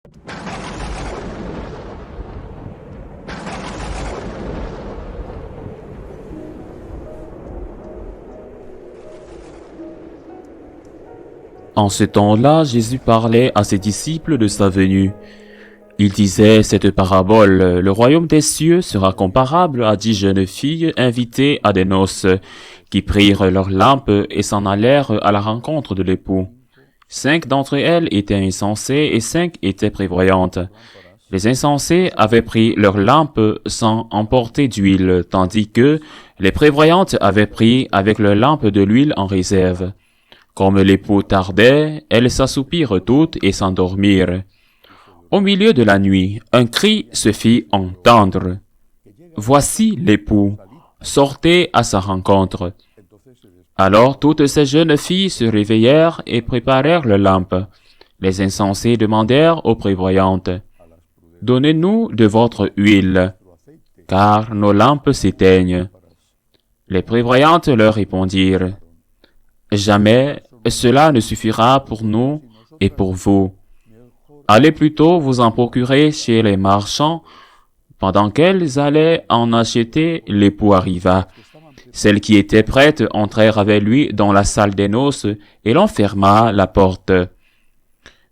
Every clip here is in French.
En ce temps-là, Jésus parlait à ses disciples de sa venue. Il disait cette parabole: le royaume des cieux sera comparable à 10 jeunes filles invitées à des noces, qui prirent leurs lampes et s'en allèrent à la rencontre de l'époux. 5 d'entre elles étaient insensées et 5 étaient prévoyantes. Les insensées avaient pris leurs lampes sans emporter d'huile, tandis que les prévoyantes avaient pris avec leurs lampes de l'huile en réserve. Comme l'époux tardait, elles s'assoupirent toutes et s'endormirent. Au milieu de la nuit, un cri se fit entendre. « Voici l'époux, sortez à sa rencontre. » Alors toutes ces jeunes filles se réveillèrent et préparèrent leurs lampes. Les insensés demandèrent aux prévoyantes: « Donnez-nous de votre huile, car nos lampes s'éteignent. » Les prévoyantes leur répondirent: « Jamais cela ne suffira pour nous et pour vous. Allez plutôt vous en procurer chez les marchands. » Pendant qu'elles allaient en acheter, l'époux arriva. Celles qui étaient prêtes entrèrent avec lui dans la salle des noces et l'on ferma la porte.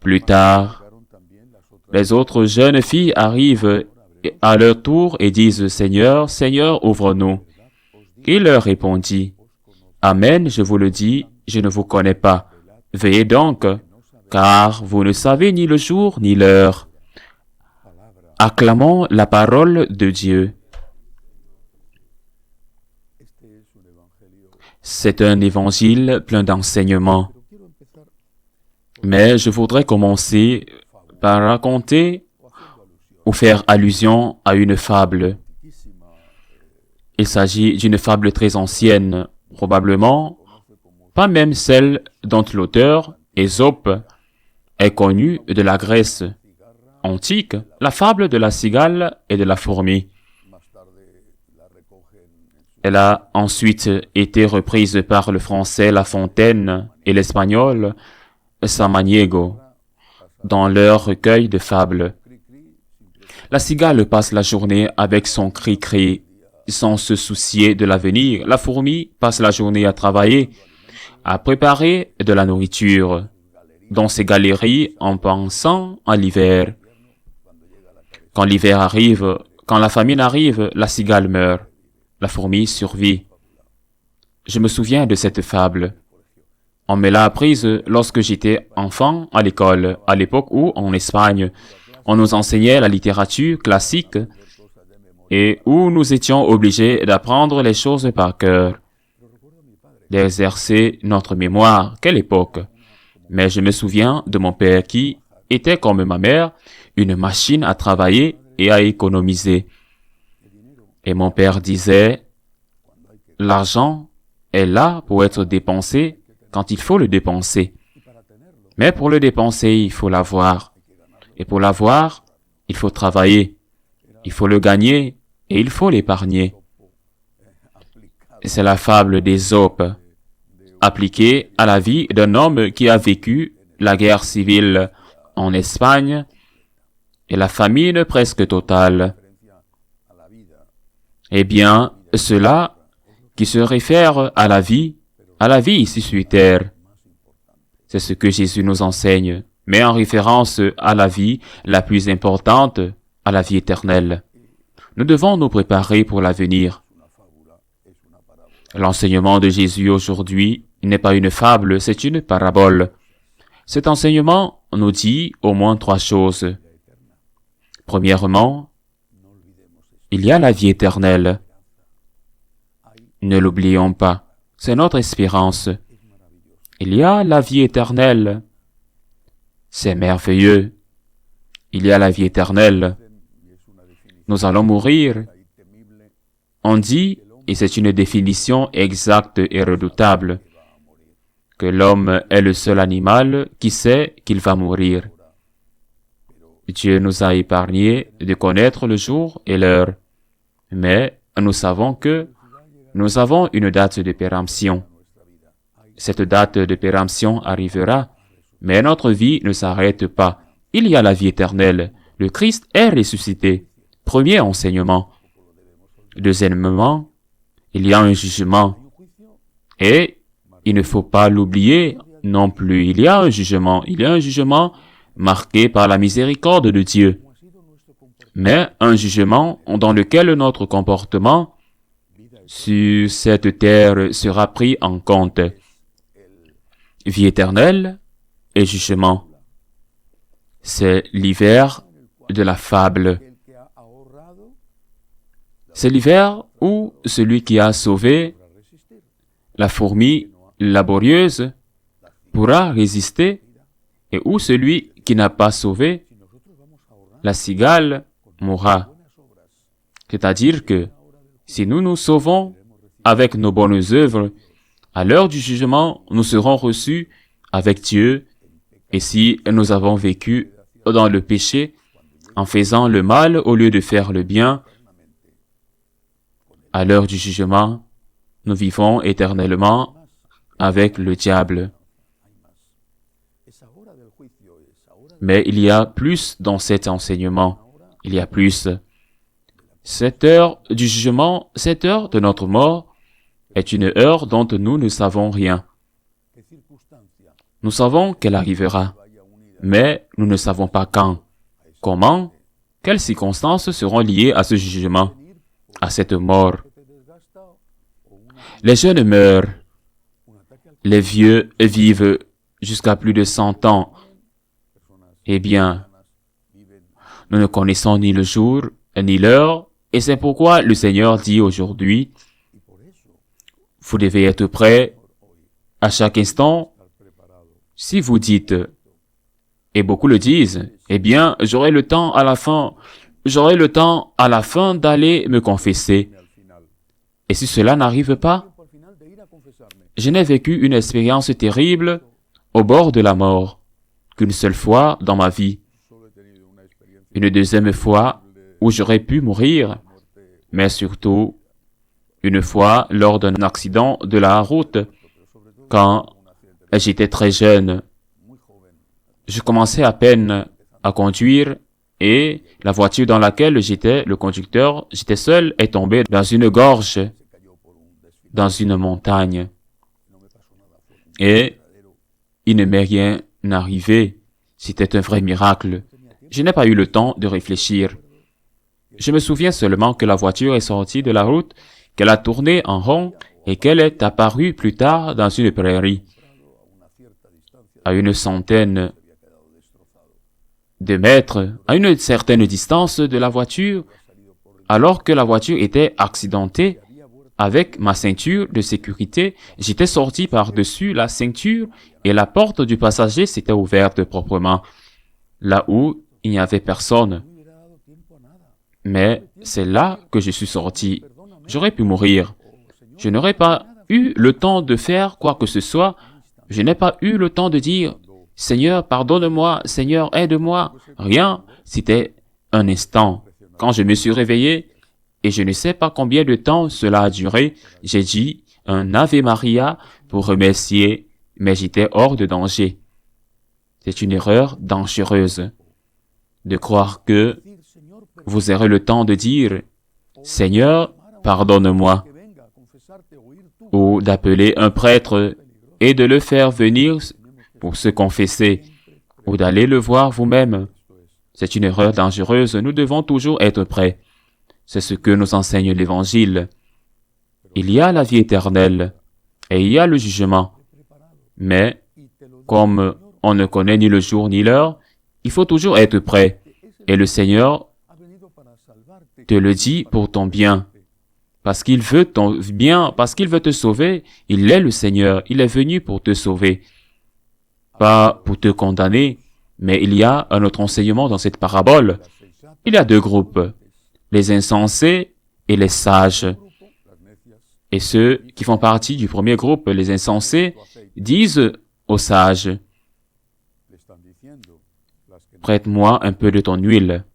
Plus tard, les autres jeunes filles arrivent à leur tour et disent: « Seigneur, Seigneur, ouvre-nous. » Il leur répondit: « Amen, je vous le dis, je ne vous connais pas. Veillez donc, car vous ne savez ni le jour ni l'heure. » Acclamons la parole de Dieu. C'est un évangile plein d'enseignements. Mais je voudrais commencer par raconter ou faire allusion à une fable. Il s'agit d'une fable très ancienne, probablement pas même celle dont l'auteur, Ésope, est connu de la Grèce antique, la fable de la cigale et de la fourmi. Elle a ensuite été reprise par le français La Fontaine et l'espagnol Samaniego dans leur recueil de fables. La cigale passe la journée avec son cri-cri sans se soucier de l'avenir. La fourmi passe la journée à travailler, à préparer de la nourriture dans ses galeries en pensant à l'hiver. Quand l'hiver arrive, quand la famine arrive, la cigale meurt. La fourmi survit. Je me souviens de cette fable. On me l'a apprise lorsque j'étais enfant à l'école, à l'époque où, en Espagne, on nous enseignait la littérature classique et où nous étions obligés d'apprendre les choses par cœur, d'exercer notre mémoire. Quelle époque! Mais je me souviens de mon père qui était, comme ma mère, une machine à travailler et à économiser. Et mon père disait: « L'argent est là pour être dépensé quand il faut le dépenser. Mais pour le dépenser, il faut l'avoir. Et pour l'avoir, il faut travailler. Il faut le gagner et il faut l'épargner. » C'est la fable d'Ésope, appliquée à la vie d'un homme qui a vécu la guerre civile en Espagne et la famine presque totale. Eh bien, cela qui se réfère à la vie ici sur terre. C'est ce que Jésus nous enseigne, mais en référence à la vie la plus importante, à la vie éternelle. Nous devons nous préparer pour l'avenir. L'enseignement de Jésus aujourd'hui n'est pas une fable, c'est une parabole. Cet enseignement nous dit au moins 3 choses. Premièrement, il y a la vie éternelle. Ne l'oublions pas, c'est notre espérance. Il y a la vie éternelle. C'est merveilleux. Il y a la vie éternelle. Nous allons mourir. On dit, et c'est une définition exacte et redoutable, que l'homme est le seul animal qui sait qu'il va mourir. Dieu nous a épargné de connaître le jour et l'heure, mais nous savons que nous avons une date de péremption. Cette date de péremption arrivera, mais notre vie ne s'arrête pas. il y a la vie éternelle. Le Christ est ressuscité. Premier enseignement. Deuxièmement, il y a un jugement. Et il ne faut pas l'oublier non plus. Il y a un jugement. Il y a un jugement marqué par la miséricorde de Dieu. Mais un jugement dans lequel notre comportement sur cette terre sera pris en compte. Vie éternelle et jugement. C'est l'hiver de la fable. C'est l'hiver où celui qui a sauvé la fourmi laborieuse pourra résister et où celui qui n'a pas sauvé la cigale mourra. C'est-à-dire que si nous nous sauvons avec nos bonnes œuvres, à l'heure du jugement, nous serons reçus avec Dieu. Et si nous avons vécu dans le péché, en faisant le mal au lieu de faire le bien, à l'heure du jugement, nous vivons éternellement avec le diable. Mais il y a plus dans cet enseignement. Il y a plus. Cette heure du jugement, cette heure de notre mort, est une heure dont nous ne savons rien. Nous savons qu'elle arrivera, mais nous ne savons pas quand, comment, quelles circonstances seront liées à ce jugement, à cette mort. Les jeunes meurent, les vieux vivent jusqu'à plus de 100 ans. Eh bien, nous ne connaissons ni le jour, ni l'heure, et c'est pourquoi le Seigneur dit aujourd'hui, vous devez être prêts à chaque instant. Si vous dites, et beaucoup le disent, eh bien, j'aurai le temps à la fin d'aller me confesser. Et si cela n'arrive pas, je n'ai vécu une expérience terrible au bord de la mort qu'une seule fois dans ma vie. Une deuxième fois où j'aurais pu mourir, mais surtout une fois lors d'un accident de la route, quand j'étais très jeune. Je commençais à peine à conduire et la voiture dans laquelle j'étais, le conducteur, j'étais seul, est tombé dans une gorge, dans une montagne. Et il ne m'est rien arrivé. C'était un vrai miracle. Je n'ai pas eu le temps de réfléchir. Je me souviens seulement que la voiture est sortie de la route, qu'elle a tourné en rond et qu'elle est apparue plus tard dans une prairie, à une centaine de mètres, à une certaine distance de la voiture, alors que la voiture était accidentée. Avec ma ceinture de sécurité, j'étais sorti par-dessus la ceinture et la porte du passager s'était ouverte proprement, là où il n'y avait personne. Mais c'est là que je suis sorti. J'aurais pu mourir. Je n'aurais pas eu le temps de faire quoi que ce soit. Je n'ai pas eu le temps de dire « Seigneur, pardonne-moi, Seigneur, aide-moi ». Rien, c'était un instant. Quand je me suis réveillé, et je ne sais pas combien de temps cela a duré, j'ai dit un Ave Maria pour remercier, mais j'étais hors de danger. C'est une erreur dangereuse de croire que vous aurez le temps de dire « Seigneur, pardonne-moi » ou d'appeler un prêtre et de le faire venir pour se confesser ou d'aller le voir vous-même. C'est une erreur dangereuse, nous devons toujours être prêts. C'est ce que nous enseigne l'Évangile. Il y a la vie éternelle et il y a le jugement. Mais, comme on ne connaît ni le jour ni l'heure, il faut toujours être prêt. Et le Seigneur te le dit pour ton bien. Parce qu'il veut ton bien, parce qu'il veut te sauver, il est le Seigneur. Il est venu pour te sauver. Pas pour te condamner, mais il y a un autre enseignement dans cette parabole. Il y a deux groupes. Les insensés et les sages. Et ceux qui font partie du premier groupe, les insensés, disent aux sages, « Prête-moi un peu de ton huile. »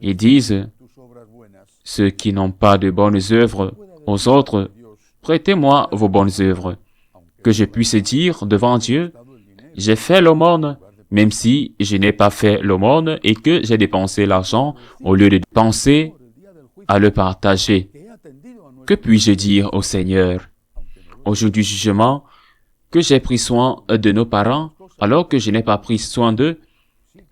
Ils disent, ceux qui n'ont pas de bonnes œuvres aux autres, « Prêtez-moi vos bonnes œuvres. » Que je puisse dire devant Dieu, « J'ai fait l'aumône même si je n'ai pas fait l'aumône et que j'ai dépensé l'argent au lieu de penser à le partager. Que puis-je dire au Seigneur au jour du jugement que j'ai pris soin de nos parents alors que je n'ai pas pris soin d'eux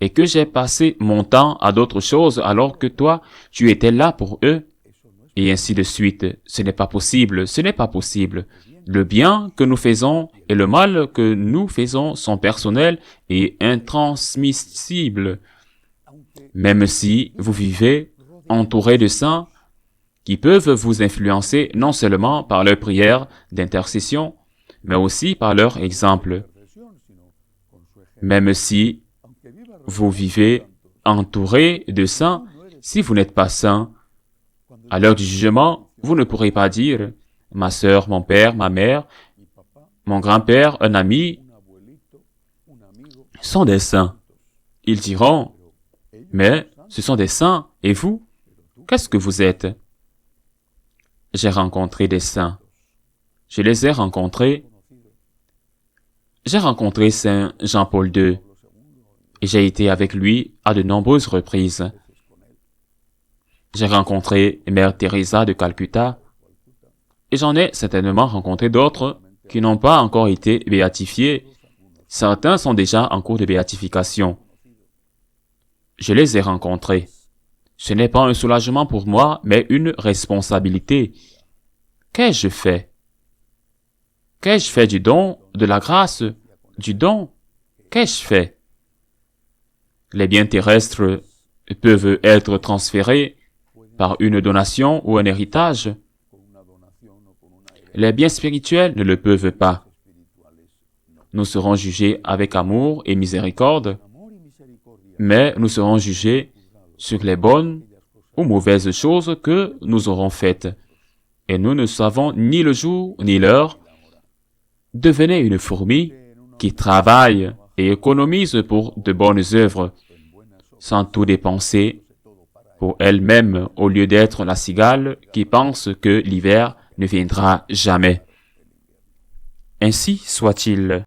et que j'ai passé mon temps à d'autres choses alors que toi, tu étais là pour eux? Et ainsi de suite. Ce n'est pas possible, ce n'est pas possible. Le bien que nous faisons et le mal que nous faisons sont personnels et intransmissibles. Même si vous vivez entouré de saints qui peuvent vous influencer non seulement par leurs prières d'intercession, mais aussi par leur exemple. Même si vous vivez entouré de saints, si vous n'êtes pas saint, à l'heure du jugement, vous ne pourrez pas dire « ma sœur, mon père, ma mère, mon grand-père, un ami sont des saints. » Ils diront « mais ce sont des saints, et vous, qu'est-ce que vous êtes ?» J'ai rencontré des saints. Je les ai rencontrés. J'ai rencontré Saint Jean-Paul II et j'ai été avec lui à de nombreuses reprises. J'ai rencontré Mère Teresa de Calcutta et j'en ai certainement rencontré d'autres qui n'ont pas encore été béatifiés. Certains sont déjà en cours de béatification. Je les ai rencontrés. Ce n'est pas un soulagement pour moi, mais une responsabilité. Qu'ai-je fait? Qu'ai-je fait du don, de la grâce, du don? Qu'ai-je fait? Les biens terrestres peuvent être transférés par une donation ou un héritage. Les biens spirituels ne le peuvent pas. Nous serons jugés avec amour et miséricorde, mais nous serons jugés sur les bonnes ou mauvaises choses que nous aurons faites. Et nous ne savons ni le jour ni l'heure. Devenez une fourmi qui travaille et économise pour de bonnes œuvres, sans tout dépenser pour elle-même, au lieu d'être la cigale qui pense que l'hiver ne viendra jamais. Ainsi soit-il.